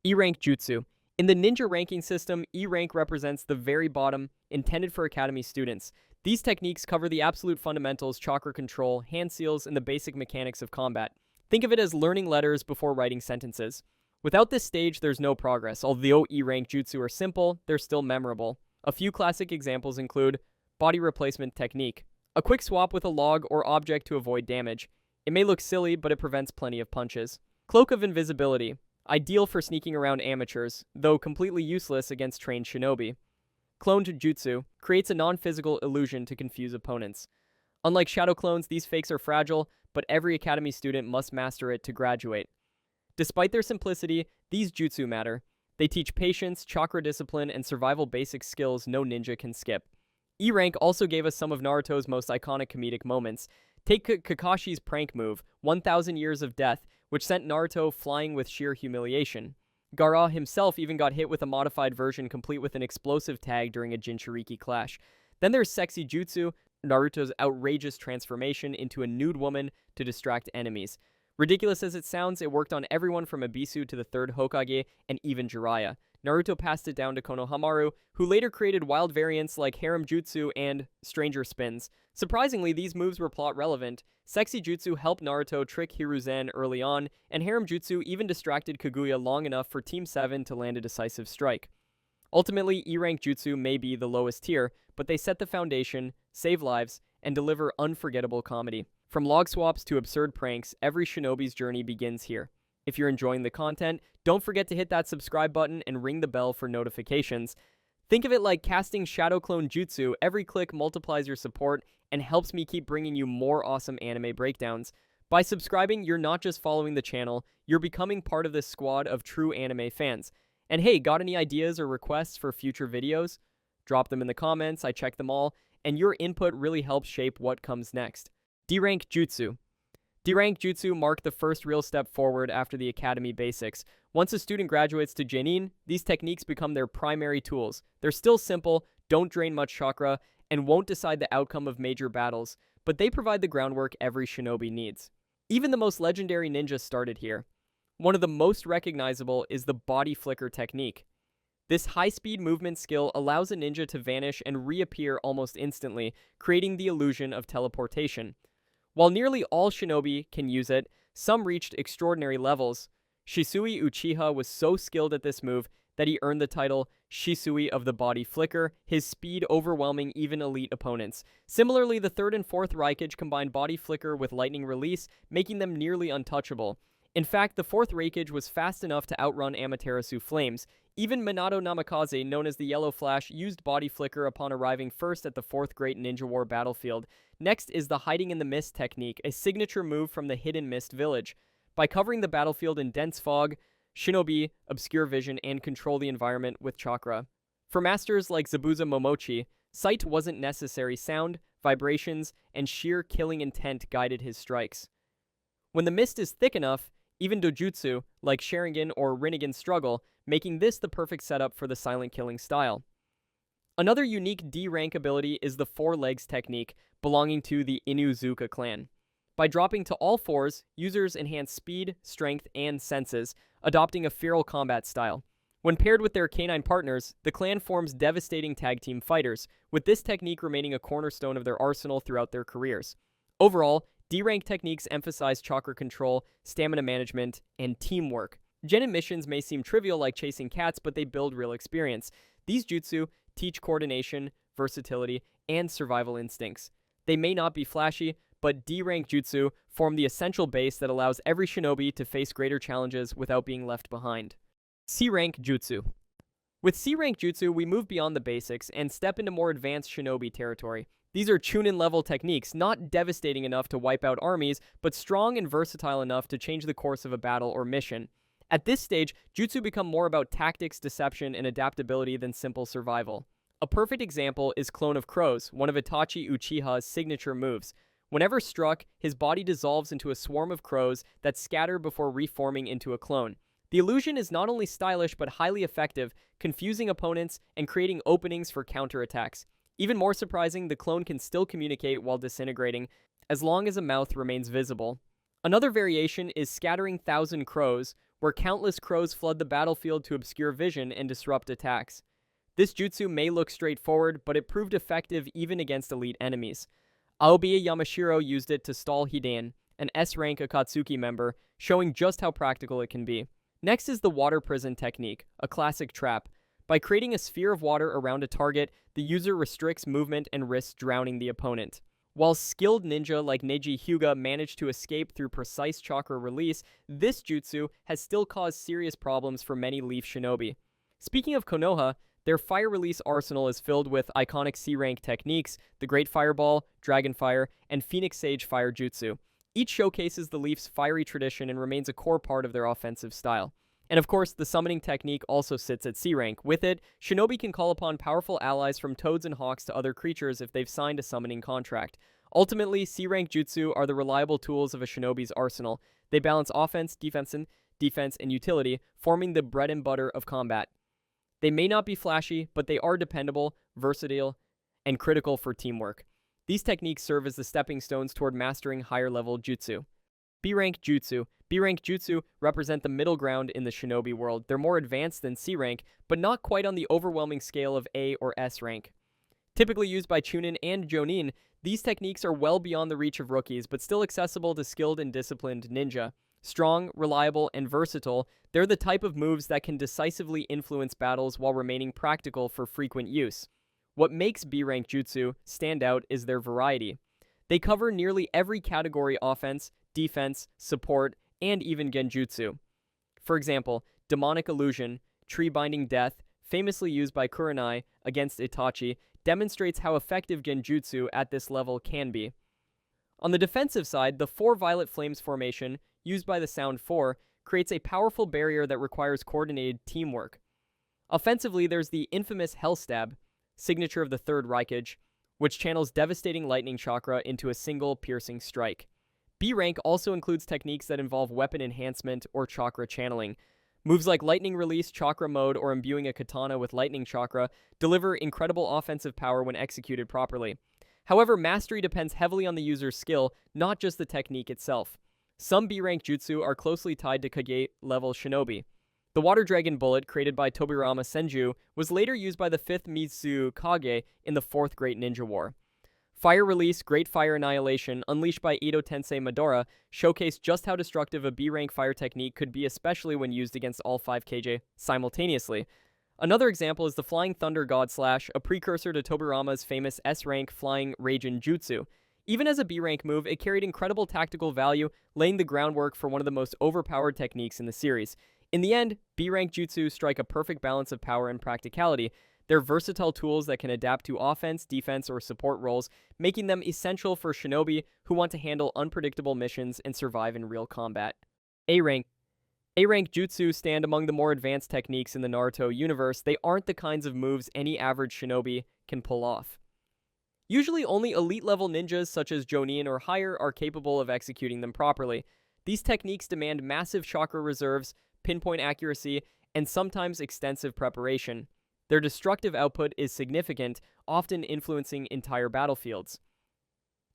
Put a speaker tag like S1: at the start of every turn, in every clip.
S1: E-rank Jutsu. In the ninja ranking system, E-rank represents the very bottom, intended for academy students. These techniques cover the absolute fundamentals, chakra control, hand seals, and the basic mechanics of combat. Think of it as learning letters before writing sentences. Without this stage, there's no progress. Although E-rank Jutsu are simple, they're still memorable. A few classic examples include body replacement technique. A quick swap with a log or object to avoid damage. It may look silly, but it prevents plenty of punches. Cloak of Invisibility. Ideal for sneaking around amateurs, though completely useless against trained shinobi. Cloned Jutsu creates a non-physical illusion to confuse opponents. Unlike shadow clones, these fakes are fragile, but every academy student must master it to graduate. Despite their simplicity, these jutsu matter. They teach patience, chakra discipline, and survival basic skills no ninja can skip. E-rank also gave us some of Naruto's most iconic comedic moments. Take Kakashi's prank move, 1,000 Years of Death, which sent Naruto flying with sheer humiliation. Gaara himself even got hit with a modified version complete with an explosive tag during a Jinchuriki clash. Then there's Sexy Jutsu, Naruto's outrageous transformation into a nude woman to distract enemies. Ridiculous as it sounds, it worked on everyone from Ebisu to the 3rd Hokage and even Jiraiya. Naruto passed it down to Konohamaru, who later created wild variants like Harem Jutsu and Stranger Spins. Surprisingly, these moves were plot relevant. Sexy Jutsu helped Naruto trick Hiruzen early on, and Harem Jutsu even distracted Kaguya long enough for Team 7 to land a decisive strike. Ultimately, E-rank Jutsu may be the lowest tier, but they set the foundation, save lives, and deliver unforgettable comedy. From log swaps to absurd pranks, every shinobi's journey begins here. If you're enjoying the content, don't forget to hit that subscribe button and ring the bell for notifications. Think of it like casting Shadow Clone Jutsu. Every click multiplies your support and helps me keep bringing you more awesome anime breakdowns. By subscribing, you're not just following the channel, you're becoming part of this squad of true anime fans. And hey, got any ideas or requests for future videos? Drop them in the comments, I check them all, and your input really helps shape what comes next. D-rank Jutsu. D-rank Jutsu marked the first real step forward after the academy basics. Once a student graduates to Genin, these techniques become their primary tools. They're still simple, don't drain much chakra, and won't decide the outcome of major battles, but they provide the groundwork every shinobi needs. Even the most legendary ninjas started here. One of the most recognizable is the body flicker technique. This high-speed movement skill allows a ninja to vanish and reappear almost instantly, creating the illusion of teleportation. While nearly all shinobi can use it, some reached extraordinary levels. Shisui Uchiha was so skilled at this move that he earned the title Shisui of the Body Flicker, his speed overwhelming even elite opponents. Similarly, the 3rd and 4th Raikage combined Body Flicker with Lightning Release, making them nearly untouchable. In fact, the 4th Raikage was fast enough to outrun Amaterasu Flames. Even Minato Namikaze, known as the Yellow Flash, used Body Flicker upon arriving first at the 4th Great Ninja War battlefield. Next is the Hiding in the Mist technique, a signature move from the Hidden Mist village. By covering the battlefield in dense fog, shinobi obscure vision and control the environment with chakra. For masters like Zabuza Momochi, sight wasn't necessary. Sound, vibrations, and sheer killing intent guided his strikes. When the mist is thick enough, even dojutsu, like Sharingan or Rinnegan, struggle, making this the perfect setup for the silent killing style. Another unique D-rank ability is the 4 legs technique, belonging to the Inuzuka clan. By dropping to all 4s, users enhance speed, strength, and senses, adopting a feral combat style. When paired with their canine partners, the clan forms devastating tag team fighters, with this technique remaining a cornerstone of their arsenal throughout their careers. Overall, D-rank techniques emphasize chakra control, stamina management, and teamwork. Genin missions may seem trivial like chasing cats, but they build real experience. These jutsu teach coordination, versatility, and survival instincts. They may not be flashy, but D-rank jutsu form the essential base that allows every shinobi to face greater challenges without being left behind. C-rank jutsu. With C-rank jutsu, we move beyond the basics and step into more advanced shinobi territory. These are Chunin level techniques, not devastating enough to wipe out armies, but strong and versatile enough to change the course of a battle or mission. At this stage, jutsu become more about tactics, deception, and adaptability than simple survival. A perfect example is Clone of Crows, one of Itachi Uchiha's signature moves. Whenever struck, his body dissolves into a swarm of crows that scatter before reforming into a clone. The illusion is not only stylish but highly effective, confusing opponents and creating openings for counterattacks. Even more surprising, the clone can still communicate while disintegrating, as long as a mouth remains visible. Another variation is scattering 1,000 crows, where countless crows flood the battlefield to obscure vision and disrupt attacks. This jutsu may look straightforward, but it proved effective even against elite enemies. Aobiya Yamashiro used it to stall Hidan, an S-rank Akatsuki member, showing just how practical it can be. Next is the water prison technique, a classic trap. By creating a sphere of water around a target, the user restricts movement and risks drowning the opponent. While skilled ninja like Neji Hyuga managed to escape through precise chakra release, this jutsu has still caused serious problems for many Leaf Shinobi. Speaking of Konoha, their fire release arsenal is filled with iconic C-rank techniques, the Great Fireball, Dragon Fire, and Phoenix Sage Fire Jutsu. Each showcases the Leaf's fiery tradition and remains a core part of their offensive style. And of course, the summoning technique also sits at C-rank. With it, Shinobi can call upon powerful allies from toads and hawks to other creatures if they've signed a summoning contract. Ultimately, C-rank jutsu are the reliable tools of a Shinobi's arsenal. They balance offense, defense, and utility, forming the bread and butter of combat. They may not be flashy, but they are dependable, versatile, and critical for teamwork. These techniques serve as the stepping stones toward mastering higher-level jutsu. B-rank jutsu. B-rank jutsu represent the middle ground in the shinobi world. They're more advanced than C-rank, but not quite on the overwhelming scale of A or S rank. Typically used by Chunin and Jonin, these techniques are well beyond the reach of rookies, but still accessible to skilled and disciplined ninja. Strong, reliable, and versatile, they're the type of moves that can decisively influence battles while remaining practical for frequent use. What makes B-rank jutsu stand out is their variety. They cover nearly every category: offense, defense, support, and even genjutsu. For example, demonic illusion, tree-binding death, famously used by Kurenai against Itachi, demonstrates how effective genjutsu at this level can be. On the defensive side, the 4 Violet Flames formation, used by the Sound 4, creates a powerful barrier that requires coordinated teamwork. Offensively, there's the infamous Hell Stab, signature of the 3rd Raikage, which channels devastating lightning chakra into a single piercing strike. B-rank also includes techniques that involve weapon enhancement or chakra channeling. Moves like lightning release, chakra mode, or imbuing a katana with lightning chakra deliver incredible offensive power when executed properly. However, mastery depends heavily on the user's skill, not just the technique itself. Some B-rank jutsu are closely tied to Kage-level shinobi. The Water Dragon Bullet, created by Tobirama Senju, was later used by the 5th Mizu Kage in the 4th Great Ninja War. Fire Release, Great Fire Annihilation, unleashed by Edo Tensei Madara, showcased just how destructive a B-rank fire technique could be, especially when used against all 5 Kage simultaneously. Another example is the Flying Thunder God Slash, a precursor to Tobirama's famous S-rank Flying Raijin Jutsu. Even as a B-rank move, it carried incredible tactical value, laying the groundwork for one of the most overpowered techniques in the series. In the end, B-rank jutsu strike a perfect balance of power and practicality. They're versatile tools that can adapt to offense, defense, or support roles, making them essential for shinobi who want to handle unpredictable missions and survive in real combat. A-rank. A-rank jutsu stand among the more advanced techniques in the Naruto universe. They aren't the kinds of moves any average shinobi can pull off. Usually only elite-level ninjas such as Jonin or higher are capable of executing them properly. These techniques demand massive chakra reserves, pinpoint accuracy, and sometimes extensive preparation. Their destructive output is significant, often influencing entire battlefields.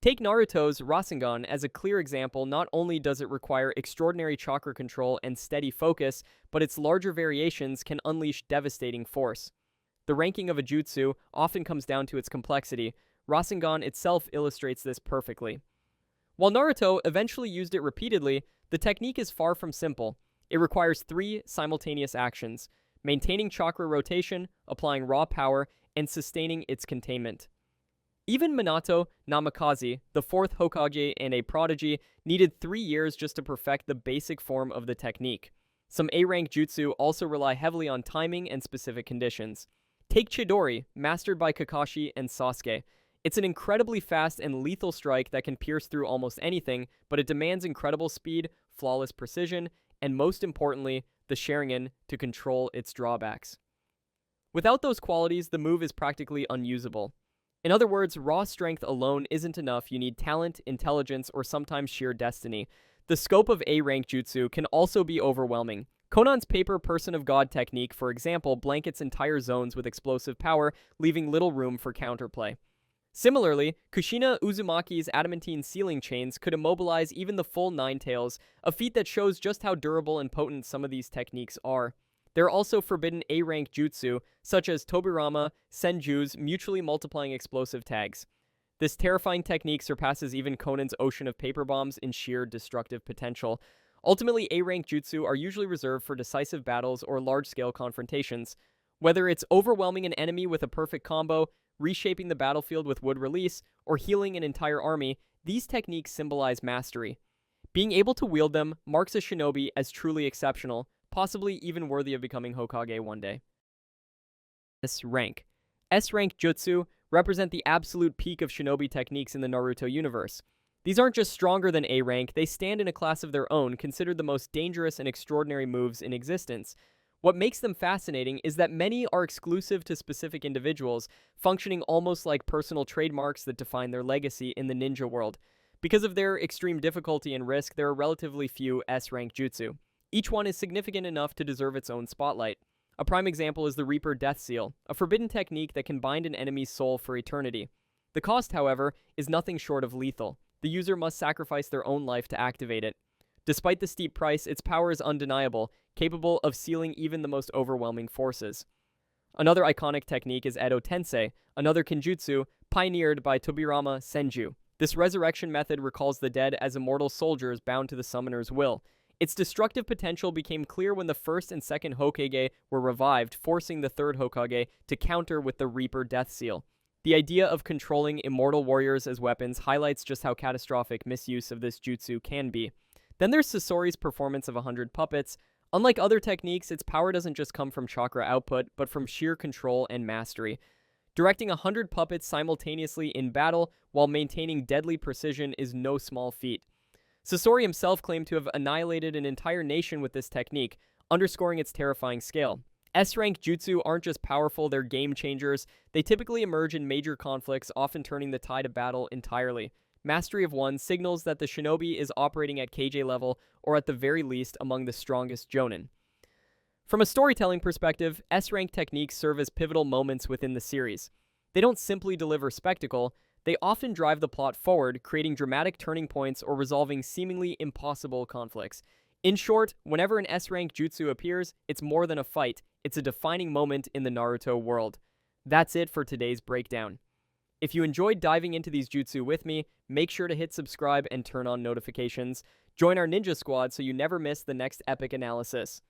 S1: Take Naruto's Rasengan as a clear example. Not only does it require extraordinary chakra control and steady focus, but its larger variations can unleash devastating force. The ranking of a jutsu often comes down to its complexity. Rasengan itself illustrates this perfectly. While Naruto eventually used it repeatedly, the technique is far from simple. It requires 3 simultaneous actions: maintaining chakra rotation, applying raw power, and sustaining its containment. Even Minato Namikaze, the 4th Hokage and a prodigy, needed 3 years just to perfect the basic form of the technique. Some A-rank jutsu also rely heavily on timing and specific conditions. Take Chidori, mastered by Kakashi and Sasuke. It's an incredibly fast and lethal strike that can pierce through almost anything, but it demands incredible speed, flawless precision, and most importantly, the Sharingan to control its drawbacks. Without those qualities, the move is practically unusable. In other words, raw strength alone isn't enough. You need talent, intelligence, or sometimes sheer destiny. The scope of A-rank jutsu can also be overwhelming. Conan's Paper Person of God technique, for example, blankets entire zones with explosive power, leaving little room for counterplay. Similarly, Kushina Uzumaki's adamantine sealing chains could immobilize even the full Nine Tails, a feat that shows just how durable and potent some of these techniques are. There are also forbidden A-rank jutsu, such as Tobirama Senju's mutually multiplying explosive tags. This terrifying technique surpasses even Conan's ocean of paper bombs in sheer destructive potential. Ultimately, A-rank jutsu are usually reserved for decisive battles or large-scale confrontations. Whether it's overwhelming an enemy with a perfect combo, reshaping the battlefield with wood release, or healing an entire army, these techniques symbolize mastery. Being able to wield them marks a shinobi as truly exceptional, possibly even worthy of becoming Hokage one day. S-rank. S-rank jutsu represent the absolute peak of shinobi techniques in the Naruto universe. These aren't just stronger than A-rank, they stand in a class of their own, considered the most dangerous and extraordinary moves in existence. What makes them fascinating is that many are exclusive to specific individuals, functioning almost like personal trademarks that define their legacy in the ninja world. Because of their extreme difficulty and risk, there are relatively few S-rank jutsu. Each one is significant enough to deserve its own spotlight. A prime example is the Reaper Death Seal, a forbidden technique that can bind an enemy's soul for eternity. The cost, however, is nothing short of lethal. The user must sacrifice their own life to activate it. Despite the steep price, its power is undeniable, capable of sealing even the most overwhelming forces. Another iconic technique is Edo Tensei, another kenjutsu pioneered by Tobirama Senju. This resurrection method recalls the dead as immortal soldiers bound to the summoner's will. Its destructive potential became clear when the first and second Hokage were revived, forcing the third Hokage to counter with the Reaper Death Seal. The idea of controlling immortal warriors as weapons highlights just how catastrophic misuse of this jutsu can be. Then there's Sasori's performance of 100 puppets. Unlike other techniques, its power doesn't just come from chakra output, but from sheer control and mastery. Directing 100 puppets simultaneously in battle while maintaining deadly precision is no small feat. Sasori himself claimed to have annihilated an entire nation with this technique, underscoring its terrifying scale. S-rank jutsu aren't just powerful, they're game changers. They typically emerge in major conflicts, often turning the tide of battle entirely. Mastery of one signals that the shinobi is operating at KJ level, or at the very least among the strongest jonin. From a storytelling perspective, S-rank techniques serve as pivotal moments within the series. They don't simply deliver spectacle, they often drive the plot forward, creating dramatic turning points or resolving seemingly impossible conflicts. In short, whenever an S-rank jutsu appears, it's more than a fight, it's a defining moment in the Naruto world. That's it for today's breakdown. If you enjoyed diving into these jutsu with me, make sure to hit subscribe and turn on notifications. Join our ninja squad so you never miss the next epic analysis.